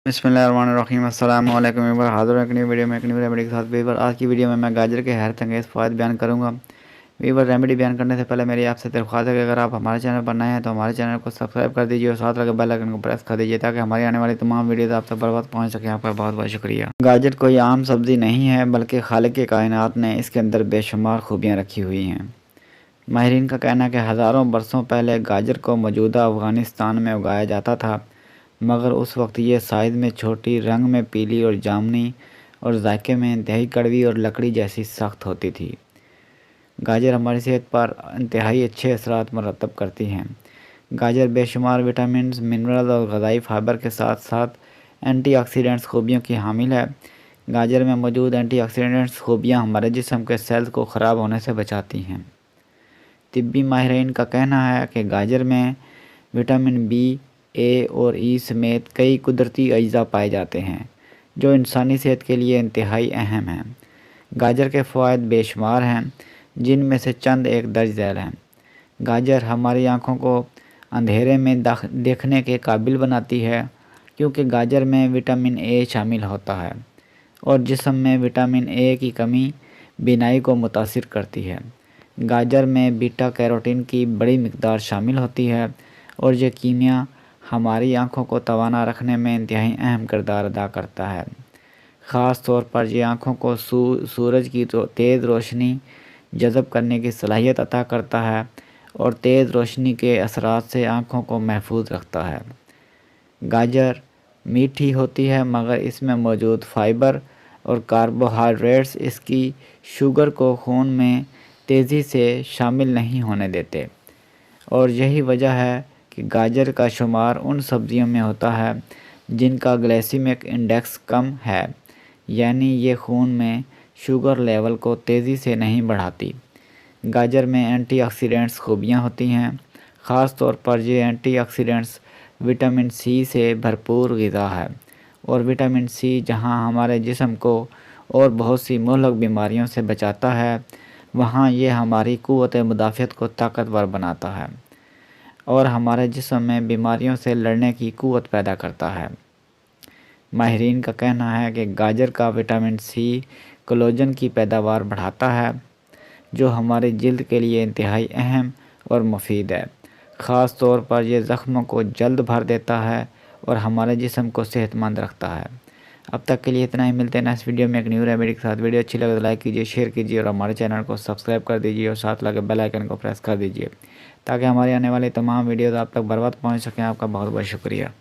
बिस्मिल्लाहिर्रहमानिर्रहीम अस्सलाम वालेकुम। एक बार हाज़िर हूं एक नई वीडियो में, एक नई रेमेडी के साथ। वीवर आज की वीडियो में मैं गाजर के हैरत अंगेज़ फ़वाइद बयान करूंगा। वीवर रेमेडी बयान करने से पहले मेरी आपसे दरख्वास्त है कि अगर आप हमारे चैनल पर नए हैं तो हमारे चैनल को सब्सक्राइब कर दीजिए और साथ लगे बेल आइकन को प्रेस कर दीजिए ताकि हमारी आने वाली तमाम वीडियोज़ आप तक बर वक्त पहुँच सकें। आपका बहुत बहुत शुक्रिया। गाजर कोई आम सब्ज़ी नहीं है बल्कि खालिक के कायनात ने इसके अंदर बेशुमार खूबियाँ रखी हुई हैं। माहिरीन का कहना है कि हज़ारों बरसों पहले गाजर को मौजूदा अफ़गानिस्तान में उगाया जाता था, मगर उस वक्त ये साइज़ में छोटी, रंग में पीली और जामुनी और जायके में इंतहाई कड़वी और लकड़ी जैसी सख्त होती थी। गाजर हमारी सेहत पर इंतहाई अच्छे असरात मरतब करती हैं। गाजर बेशुमार विटामिन, मिनरल और ग़िज़ाई फाइबर के साथ साथ एंटीऑक्सीडेंट्स खूबियों की हामिल है। गाजर में मौजूद एंटीऑक्सीडेंट्स खूबियाँ हमारे जिस्म के सेल्स को ख़राब होने से बचाती हैं। तिब्बी माहिरीन का कहना है कि गाजर में विटामिन बी, ए और ई समेत कई कुदरती अज्जा पाए जाते हैं जो इंसानी सेहत के लिए इंतहाई अहम हैं। गाजर के फ़वाइद बेशुमार हैं, जिनमें से चंद एक दर्ज झैल हैं। गाजर हमारी आँखों को अंधेरे में देखने के काबिल बनाती है क्योंकि गाजर में विटामिन ए शामिल होता है और जिस्म में विटामिन ए की कमी बीनाई को मुतासिर करती है। गाजर में बीटा कैरोटीन की बड़ी मिकदार शामिल होती है और ये कीमिया हमारी आँखों को तवाना रखने में इंतहाई अहम किरदार अदा करता है। ख़ास तौर पर यह आँखों को सूरज की तेज़ रोशनी जज़ब करने की सलाहियत अता करता है और तेज़ रोशनी के असरात से आँखों को महफूज रखता है। गाजर मीठी होती है मगर इसमें मौजूद फाइबर और कार्बोहाइड्रेट्स इसकी शुगर को खून में तेज़ी से शामिल नहीं होने देते और यही वजह है कि गाजर का शुमार उन सब्ज़ियों में होता है जिनका ग्लाइसेमिक इंडेक्स कम है, यानी ये खून में शुगर लेवल को तेज़ी से नहीं बढ़ाती। गाजर में एंटीऑक्सीडेंट्स खूबियाँ होती हैं, ख़ास तौर पर ये एंटीऑक्सीडेंट्स विटामिन सी से भरपूर ग़िज़ा है और विटामिन सी जहाँ हमारे जिस्म को और बहुत सी मुहलक बीमारियों से बचाता है, वहाँ ये हमारी क़ुव्वत मुदाफ़ियत को ताकतवर बनाता है और हमारे जिस्म में बीमारियों से लड़ने की क़ुव्वत पैदा करता है। माहिरीन का कहना है कि गाजर का विटामिन सी कोलेजन की पैदावार बढ़ाता है जो हमारी जिल्द के लिए इंतहाई अहम और मुफीद है। ख़ास तौर पर यह ज़ख्मों को जल्द भर देता है और हमारे जिस्म को सेहतमंद रखता है। अब तक के लिए इतना ही। मिलते हैं नेक्स्ट वीडियो में एक न्यू रेमेडी के साथ। वीडियो अच्छी लगे तो लाइक कीजिए, शेयर कीजिए और हमारे चैनल को सब्सक्राइब कर दीजिए और साथ लगे बेल आइकन को प्रेस कर दीजिए ताकि हमारी आने वाली तमाम वीडियोज़ आप तक बर वक्त पहुँच सकें। आपका बहुत बहुत शुक्रिया।